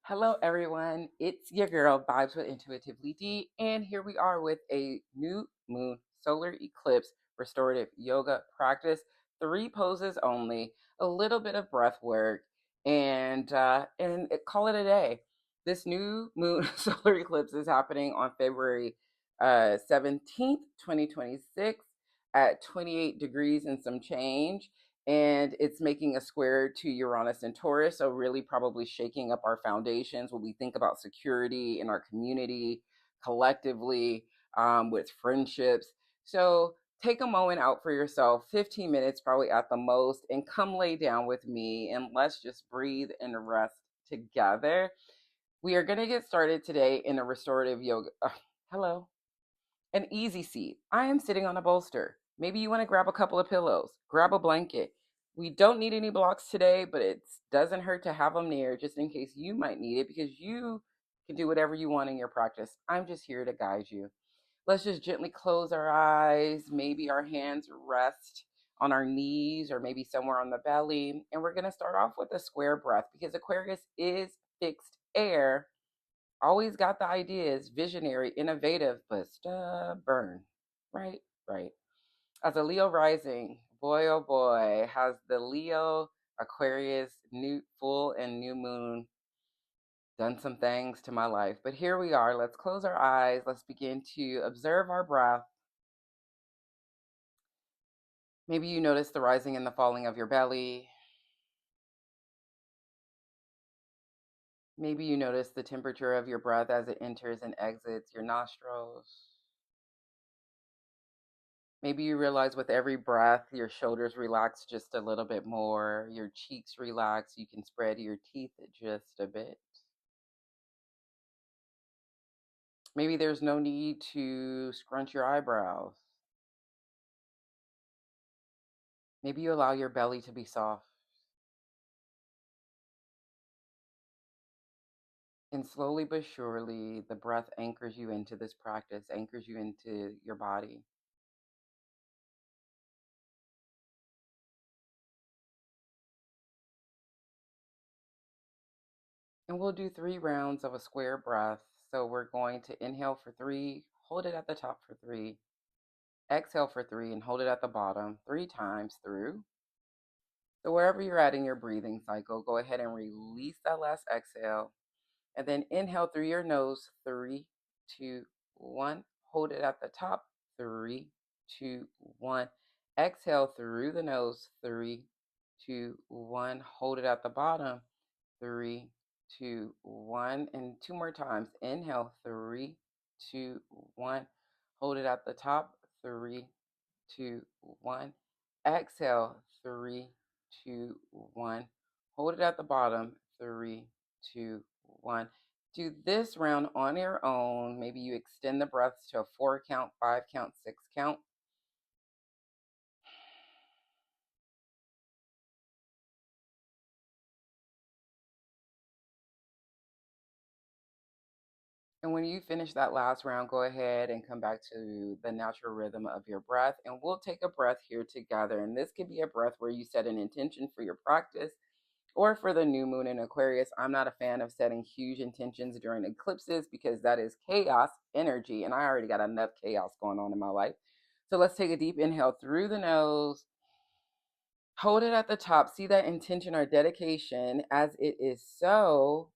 Hello, everyone. It's your girl, Vibes with Intuitively D, and here we are with a new moon solar eclipse restorative yoga practice. 3 poses only, a little bit of breath work, and call it a day. This new moon solar eclipse is happening on February 17th, 2026, at 28 degrees and some change, and it's making a square to Uranus and Taurus. So really probably shaking up our foundations when we think about security in our community, collectively, with friendships. So take a moment out for yourself, 15 minutes probably at the most, and come lay down with me and let's just breathe and rest together. We are going to get started today in a restorative yoga. Hello. An easy seat. I am sitting on a bolster. Maybe you want to grab a couple of pillows, grab a blanket. We don't need any blocks today, but it doesn't hurt to have them near just in case you might need it, because you can do whatever you want in your practice. I'm just here to guide you. Let's just gently close our eyes. Maybe our hands rest on our knees or maybe somewhere on the belly. And we're going to start off with a square breath because Aquarius is fixed air. Always got the ideas, visionary, innovative, but stubborn. Right, right. As a Leo rising, boy oh boy, has the Leo Aquarius new full and new moon done some things to my life. But here we are. Let's close our eyes. Let's begin to observe our breath. Maybe you notice the rising and the falling of your belly. Maybe you notice the temperature of your breath as it enters and exits your nostrils. Maybe you realize with every breath, your shoulders relax just a little bit more, your cheeks relax, you can spread your teeth just a bit. Maybe there's no need to scrunch your eyebrows. Maybe you allow your belly to be soft. And slowly but surely, the breath anchors you into this practice, anchors you into your body. And we'll do 3 rounds of a square breath. So we're going to inhale for 3, hold it at the top for 3, exhale for 3, and hold it at the bottom 3 times through. So wherever you're at in your breathing cycle, go ahead and release that last exhale. And then inhale through your nose, 3, 2, 1. Hold it at the top, 3, 2, 1. Exhale through the nose, 3, 2, 1. Hold it at the bottom, 3, 2, 1. And 2 more times. Inhale, 3, 2, 1. Hold it at the top, 3, 2, 1. Exhale, 3, 2, 1. Hold it at the bottom, 3, 2, 1. Do this round on your own. Maybe you extend the breaths to a 4 count, 5 count, 6 count. And when you finish that last round, go ahead and come back to the natural rhythm of your breath. And we'll take a breath here together. And this could be a breath where you set an intention for your practice or for the new moon in Aquarius. I'm not a fan of setting huge intentions during eclipses because that is chaos energy. And I already got enough chaos going on in my life. So let's take a deep inhale through the nose. Hold it at the top. See that intention or dedication as it is so.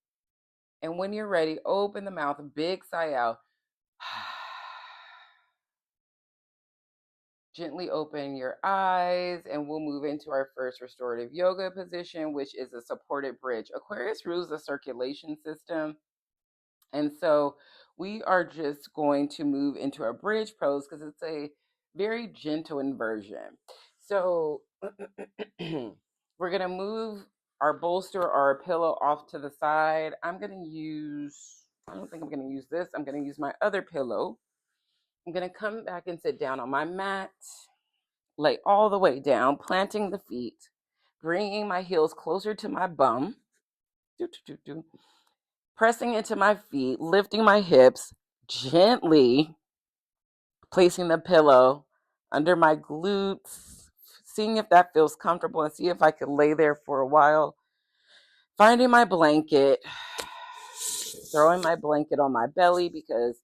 And when you're ready, open the mouth, big sigh out. Gently open your eyes, and we'll move into our first restorative yoga position, which is a supported bridge. Aquarius rules the circulation system. And so we are just going to move into a bridge pose because it's a very gentle inversion. So we're going to move our bolster or our pillow off to the side. I don't think I'm going to use this. I'm going to use my other pillow. I'm going to come back and sit down on my mat, lay all the way down, planting the feet, bringing my heels closer to my bum, pressing into my feet, lifting my hips, gently placing the pillow under my glutes, seeing if that feels comfortable and see if I could lay there for a while, finding my blanket, throwing my blanket on my belly because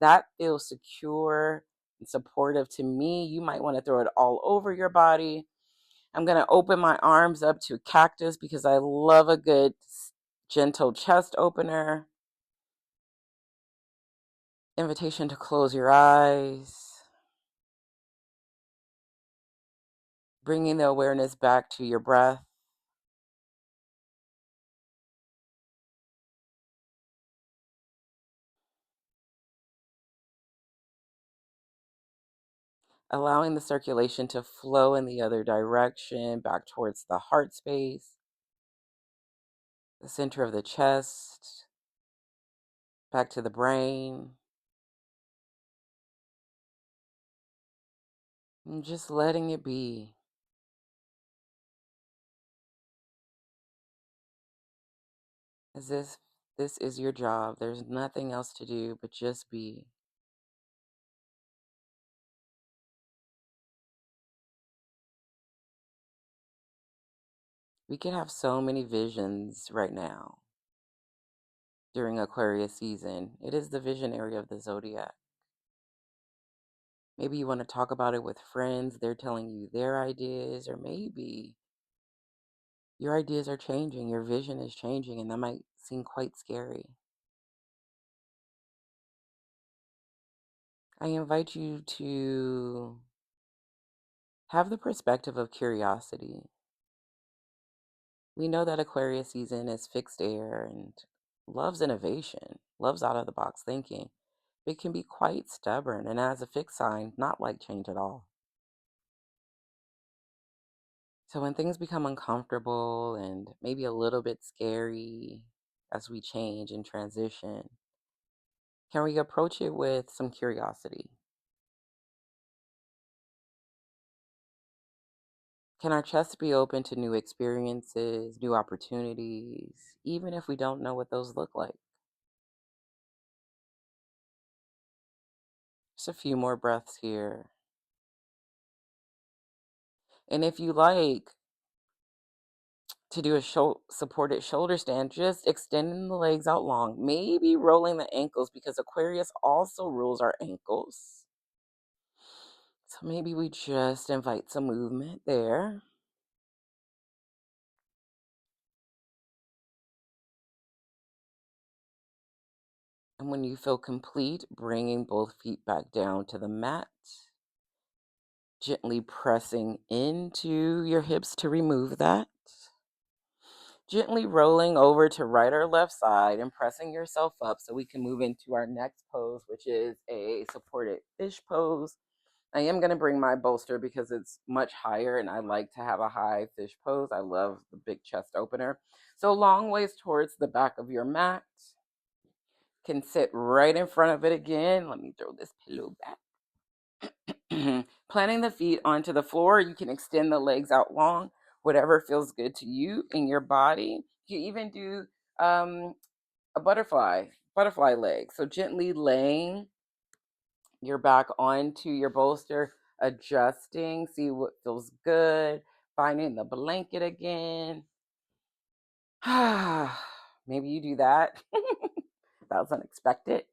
that feels secure and supportive to me. You might want to throw it all over your body. I'm going to open my arms up to a cactus because I love a good gentle chest opener. Invitation to close your eyes. Bringing the awareness back to your breath. Allowing the circulation to flow in the other direction, back towards the heart space, the center of the chest, back to the brain. And just letting it be. As if this is your job. There's nothing else to do but just be. We can have so many visions right now during Aquarius season. It is the visionary of the zodiac. Maybe you want to talk about it with friends. They're telling you their ideas, or maybe your ideas are changing, your vision is changing, and that might seem quite scary. I invite you to have the perspective of curiosity. We know that Aquarius season is fixed air and loves innovation, loves out of the box thinking. It can be quite stubborn, and as a fixed sign, not like change at all. So when things become uncomfortable and maybe a little bit scary as we change and transition, can we approach it with some curiosity? Can our chest be open to new experiences, new opportunities, even if we don't know what those look like? Just a few more breaths here. And if you like to do a supported shoulder stand, just extending the legs out long, maybe rolling the ankles because Aquarius also rules our ankles. So maybe we just invite some movement there. And when you feel complete, bringing both feet back down to the mat, gently pressing into your hips to remove that. Gently rolling over to right or left side and pressing yourself up so we can move into our next pose, which is a supported fish pose. I am going to bring my bolster because it's much higher and I like to have a high fish pose. I love the big chest opener. So long ways towards the back of your mat. Can sit right in front of it again. Let me throw this pillow back. Planting the feet onto the floor. You can extend the legs out long, whatever feels good to you in your body. You even do a butterfly leg. So gently laying your back onto your bolster, adjusting, see what feels good, finding the blanket again. Maybe you do that. That was unexpected.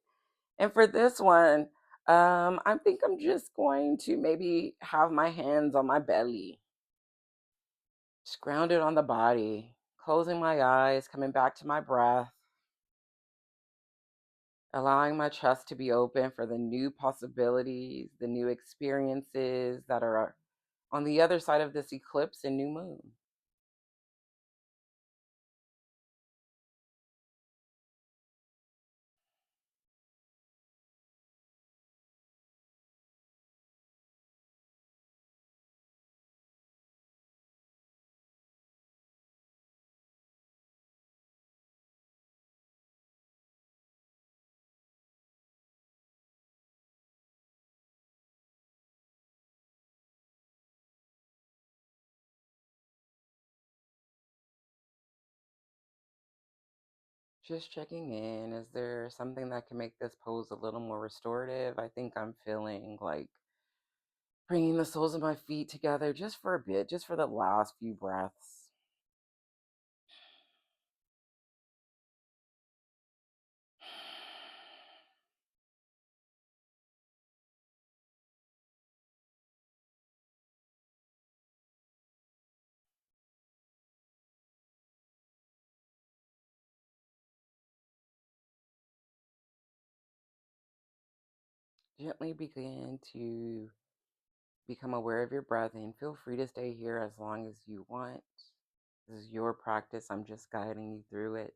And for this one, I think I'm just going to maybe have my hands on my belly, just grounded on the body, closing my eyes, coming back to my breath, allowing my chest to be open for the new possibilities, the new experiences that are on the other side of this eclipse and new moon. Just checking in. Is there something that can make this pose a little more restorative? I think I'm feeling like bringing the soles of my feet together just for a bit, just for the last few breaths. Gently begin to become aware of your breathing. Feel free to stay here as long as you want. This is your practice. I'm just guiding you through it.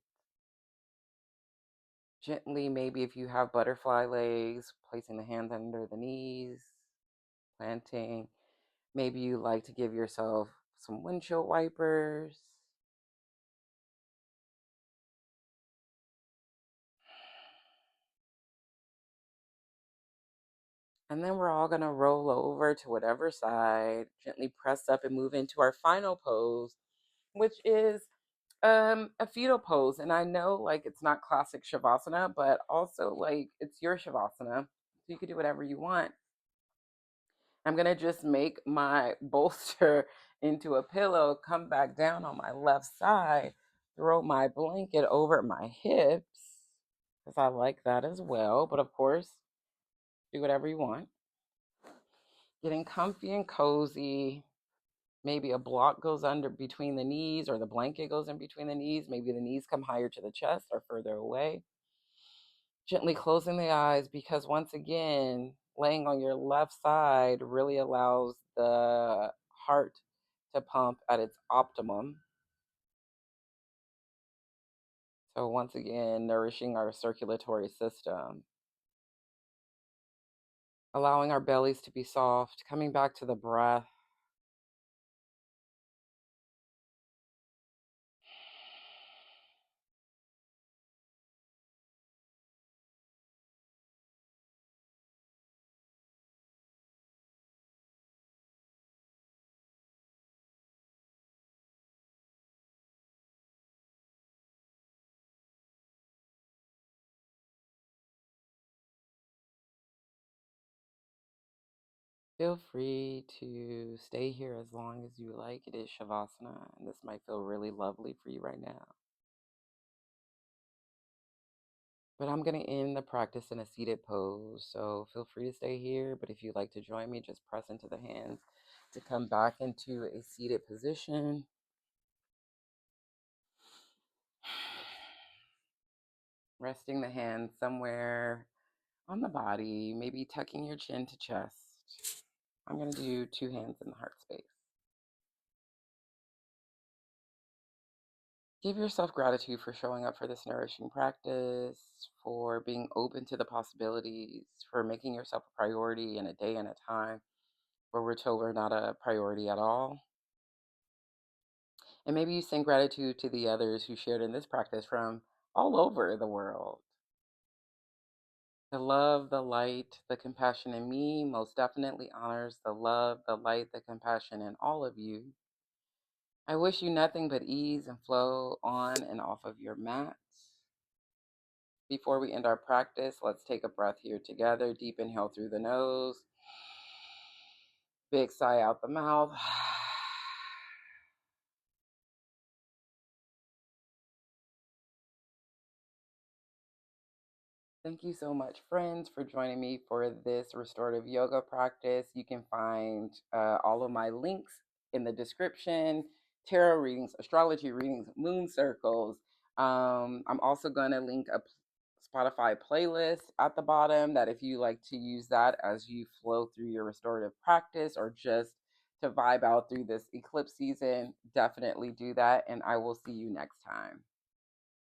Gently, maybe if you have butterfly legs, placing the hands under the knees, planting. Maybe you like to give yourself some windshield wipers. And then we're all going to roll over to whatever side, gently press up and move into our final pose, which is a fetal pose. And I know like it's not classic Shavasana, but also like it's your Shavasana. So you can do whatever you want. I'm going to just make my bolster into a pillow, come back down on my left side, throw my blanket over my hips, because I like that as well. But of course, do whatever you want. Getting comfy and cozy. Maybe a block goes under between the knees, or the blanket goes in between the knees. Maybe the knees come higher to the chest or further away. Gently closing the eyes, because once again, laying on your left side really allows the heart to pump at its optimum. So once again, nourishing our circulatory system, allowing our bellies to be soft, coming back to the breath. Feel free to stay here as long as you like. It is Shavasana, and this might feel really lovely for you right now. But I'm going to end the practice in a seated pose, so feel free to stay here. But if you'd like to join me, just press into the hands to come back into a seated position. Resting the hands somewhere on the body, maybe tucking your chin to chest. I'm going to do two hands in the heart space. Give yourself gratitude for showing up for this nourishing practice, for being open to the possibilities, for making yourself a priority in a day and a time where we're told we're not a priority at all. And maybe you send gratitude to the others who shared in this practice from all over the world. The love, the light, the compassion in me most definitely honors the love, the light, the compassion in all of you. I wish you nothing but ease and flow on and off of your mats. Before we end our practice, let's take a breath here together. Deep inhale through the nose, big sigh out the mouth. Thank you so much, friends, for joining me for this restorative yoga practice. You can find all of my links in the description: tarot readings, astrology readings, moon circles. I'm also going to link a Spotify playlist at the bottom that if you like to use that as you flow through your restorative practice, or just to vibe out through this eclipse season, definitely do that. And I will see you next time.